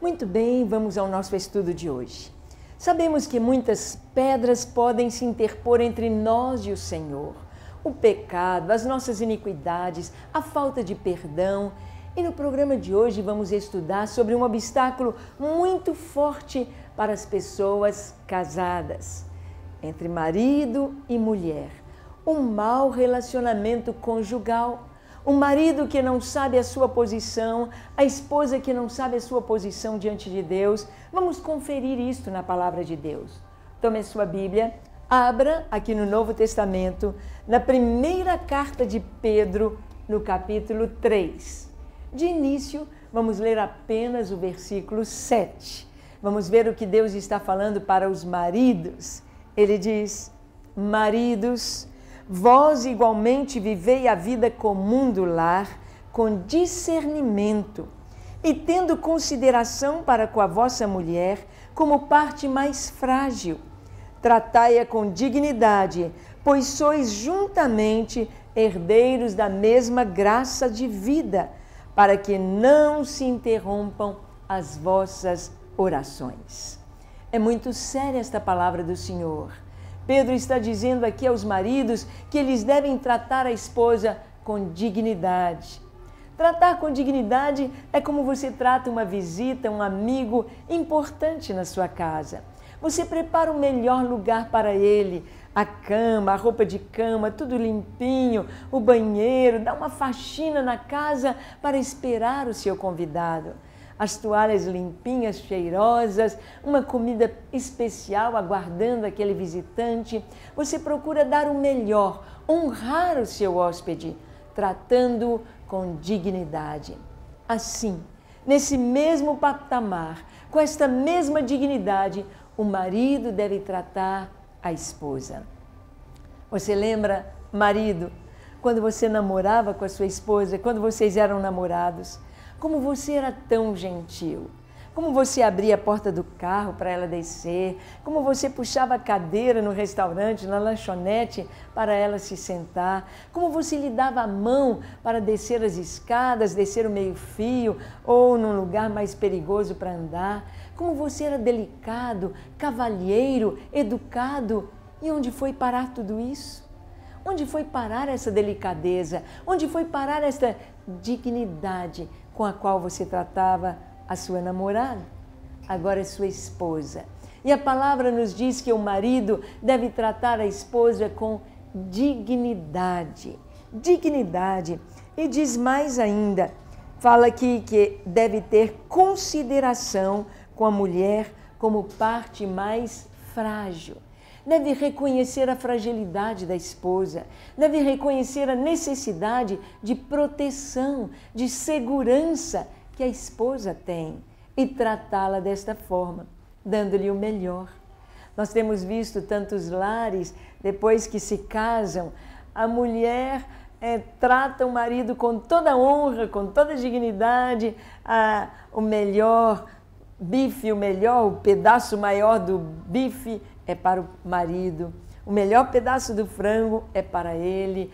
Muito bem, vamos ao nosso estudo de hoje. Sabemos que muitas pedras podem se interpor entre nós e o Senhor. O pecado, as nossas iniquidades, a falta de perdão. E no programa de hoje vamos estudar sobre um obstáculo muito forte para as pessoas casadas, entre marido e mulher. Um mau relacionamento conjugal. O marido que não sabe a sua posição, a esposa que não sabe a sua posição diante de Deus. Vamos conferir isto na palavra de Deus. Tome a sua Bíblia, abra aqui no Novo Testamento, na primeira carta de Pedro, no capítulo 3. De início, vamos ler apenas o versículo 7. Vamos ver o que Deus está falando para os maridos. Ele diz: maridos, vós igualmente vivei a vida comum do lar com discernimento e tendo consideração para com a vossa mulher como parte mais frágil. Tratai-a com dignidade, pois sois juntamente herdeiros da mesma graça de vida, para que não se interrompam as vossas orações. É muito séria esta palavra do Senhor. Pedro está dizendo aqui aos maridos que eles devem tratar a esposa com dignidade. Tratar com dignidade é como você trata uma visita, um amigo importante na sua casa. Você prepara o melhor lugar para ele, a cama, a roupa de cama, tudo limpinho, o banheiro, dá uma faxina na casa para esperar o seu convidado. As toalhas limpinhas, cheirosas, uma comida especial aguardando aquele visitante. Você procura dar o melhor, honrar o seu hóspede, tratando-o com dignidade. Assim, nesse mesmo patamar, com esta mesma dignidade, o marido deve tratar a esposa. Você lembra, marido, quando você namorava com a sua esposa, quando vocês eram namorados? Como você era tão gentil, como você abria a porta do carro para ela descer, como você puxava a cadeira no restaurante, na lanchonete, para ela se sentar, como você lhe dava a mão para descer as escadas, descer o meio-fio ou num lugar mais perigoso para andar, como você era delicado, cavalheiro, educado. E onde foi parar tudo isso? Onde foi parar essa delicadeza? Onde foi parar essa dignidade com a qual você tratava a sua namorada? Agora é sua esposa. E a palavra nos diz que o marido deve tratar a esposa com dignidade. Dignidade. E diz mais ainda, fala aqui que deve ter consideração com a mulher como parte mais frágil. Deve reconhecer a fragilidade da esposa, deve reconhecer a necessidade de proteção, de segurança que a esposa tem e tratá-la desta forma, dando-lhe o melhor. Nós temos visto tantos lares, depois que se casam, a mulher trata o marido com toda honra, com toda dignidade, o melhor bife, o pedaço maior do bife é para o marido, o melhor pedaço do frango é para ele,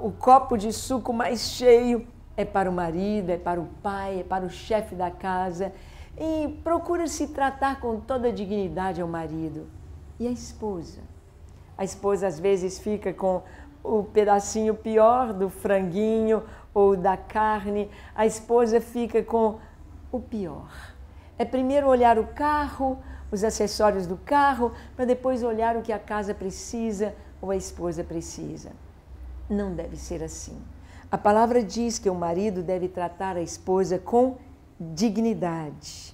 o copo de suco mais cheio é para o marido, é para o pai, é para o chefe da casa. E procura se tratar com toda a dignidade ao marido. E a esposa? A esposa às vezes fica com o pedacinho pior do franguinho ou da carne, a esposa fica com o pior. É primeiro olhar o carro, os acessórios do carro, para depois olhar o que a casa precisa ou a esposa precisa. Não deve ser assim. A palavra diz que o marido deve tratar a esposa com dignidade,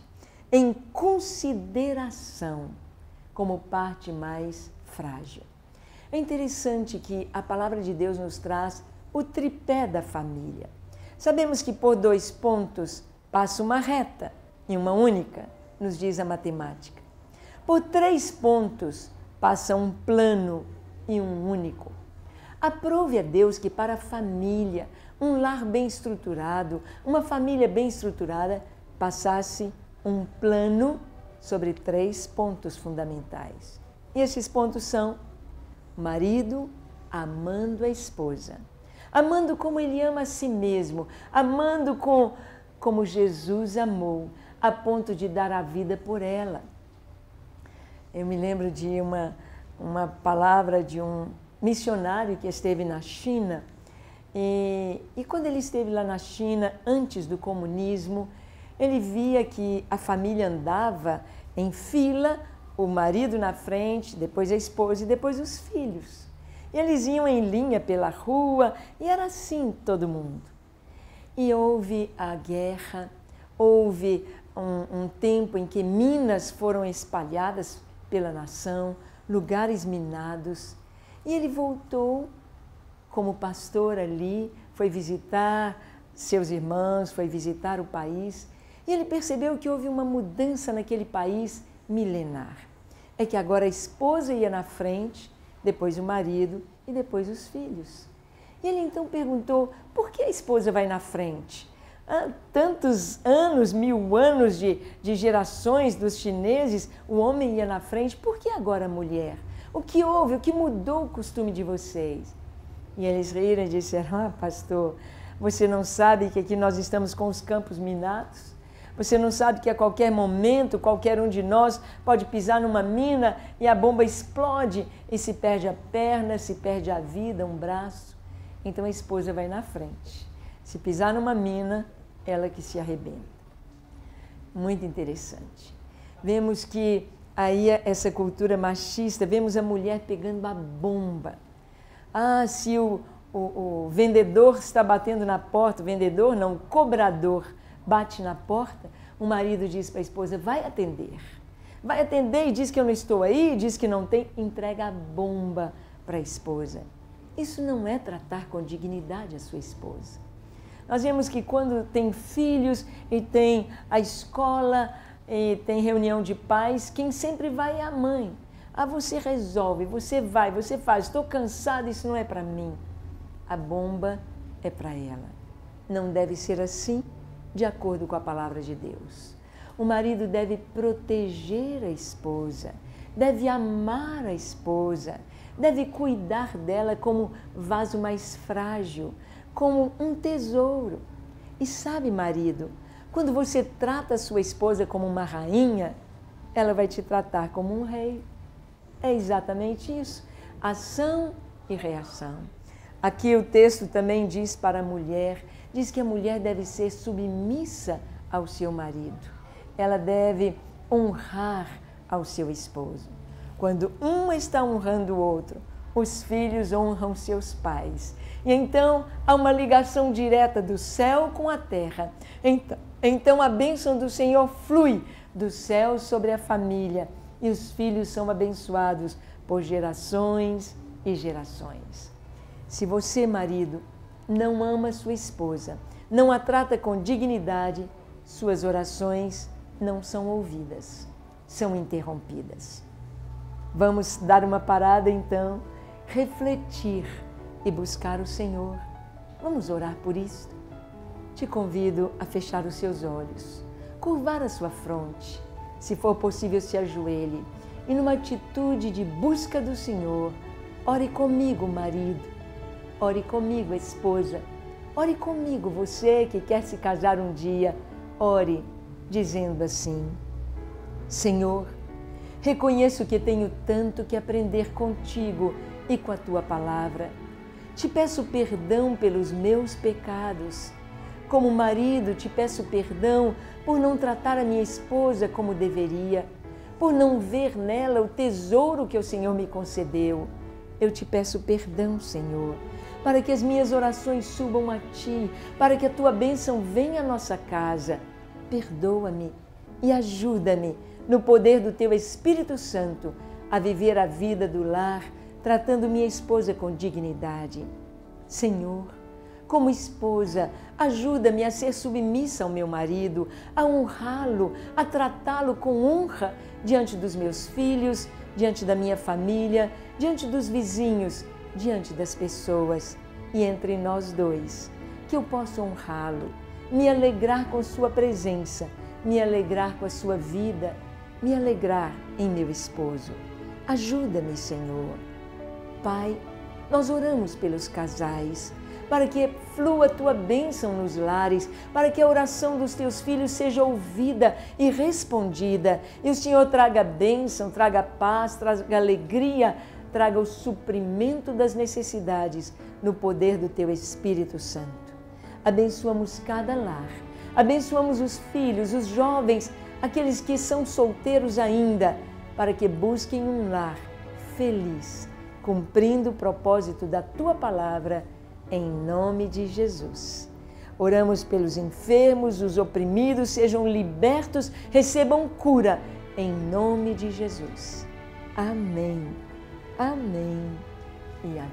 em consideração, como parte mais frágil. É interessante que a palavra de Deus nos traz o tripé da família. Sabemos que por 2 pontos passa uma reta e uma única, nos diz a matemática. Por 3 pontos passa um plano e um único. Aprove a Deus que para a família, um lar bem estruturado, uma família bem estruturada, passasse um plano sobre 3 pontos fundamentais. E esses pontos são: marido amando a esposa, amando como ele ama a si mesmo, amando como Jesus amou, a ponto de dar a vida por ela. Eu me lembro de uma palavra de um missionário que esteve na China, e quando ele esteve lá na China, antes do comunismo, ele via que a família andava em fila, o marido na frente, depois a esposa e depois os filhos. E eles iam em linha pela rua e era assim todo mundo. E houve a guerra, houve um tempo em que minas foram espalhadas pela nação, lugares minados. E ele voltou como pastor ali, foi visitar seus irmãos, foi visitar o país. E ele percebeu que houve uma mudança naquele país milenar. É que agora a esposa ia na frente, depois o marido e depois os filhos. E ele então perguntou, por que a esposa vai na frente? Há tantos anos, 1000 anos de gerações dos chineses, o homem ia na frente, por que agora a mulher? O que houve? O que mudou o costume de vocês? E eles riram e disseram, pastor, você não sabe que aqui nós estamos com os campos minados? Você não sabe que a qualquer momento, qualquer um de nós pode pisar numa mina e a bomba explode e se perde a perna, se perde a vida, um braço. Então a esposa vai na frente. Se pisar numa mina, ela que se arrebenta. Muito interessante. Vemos que aí essa cultura machista, vemos a mulher pegando a bomba. Se o vendedor está batendo na porta, o vendedor não, o cobrador bate na porta, o marido diz para a esposa, vai atender e diz que eu não estou aí, diz que não tem, entrega a bomba para a esposa. Isso não é tratar com dignidade a sua esposa. Nós vemos que quando tem filhos e tem a escola e tem reunião de pais, quem sempre vai é a mãe. Você resolve, você vai, você faz, estou cansada, isso não é para mim. A bomba é para ela. Não deve ser assim, de acordo com a palavra de Deus. O marido deve proteger a esposa, deve amar a esposa, deve cuidar dela como vaso mais frágil, como um tesouro. E sabe, marido, quando você trata a sua esposa como uma rainha, ela vai te tratar como um rei. É exatamente isso, ação e reação. Aqui o texto também diz para a mulher, diz que a mulher deve ser submissa ao seu marido. Ela deve honrar ao seu esposo. Quando um está honrando o outro, os filhos honram seus pais. E então há uma ligação direta do céu com a terra. Então a bênção do Senhor flui do céu sobre a família e os filhos são abençoados por gerações e gerações. Se você, marido, não ama sua esposa, não a trata com dignidade, suas orações não são ouvidas, são interrompidas. Vamos dar uma parada então, refletir e buscar o Senhor. Vamos orar por isso. Te convido a fechar os seus olhos, curvar a sua fronte, se for possível se ajoelhe e numa atitude de busca do Senhor, ore comigo, marido. Ore comigo, esposa. Ore comigo, você que quer se casar um dia. Ore dizendo assim, Senhor, reconheço que tenho tanto que aprender contigo e com a tua palavra. Te peço perdão pelos meus pecados. Como marido, te peço perdão por não tratar a minha esposa como deveria, por não ver nela o tesouro que o Senhor me concedeu. Eu te peço perdão, Senhor, para que as minhas orações subam a Ti, para que a Tua bênção venha à nossa casa. Perdoa-me e ajuda-me, no poder do Teu Espírito Santo, a viver a vida do lar, tratando minha esposa com dignidade. Senhor, como esposa, ajuda-me a ser submissa ao meu marido, a honrá-lo, a tratá-lo com honra diante dos meus filhos, diante da minha família, diante dos vizinhos, diante das pessoas e entre nós dois, que eu possa honrá-lo, me alegrar com sua presença, me alegrar com a sua vida, me alegrar em meu esposo. Ajuda-me, Senhor. Pai, nós oramos pelos casais, para que flua a tua bênção nos lares, para que a oração dos teus filhos seja ouvida e respondida. E o Senhor traga bênção, traga paz, traga alegria, traga o suprimento das necessidades no poder do teu Espírito Santo. Abençoamos cada lar, abençoamos os filhos, os jovens, aqueles que são solteiros ainda, para que busquem um lar feliz, cumprindo o propósito da Tua Palavra, em nome de Jesus. Oramos pelos enfermos, os oprimidos sejam libertos, recebam cura, em nome de Jesus. Amém, amém e amém.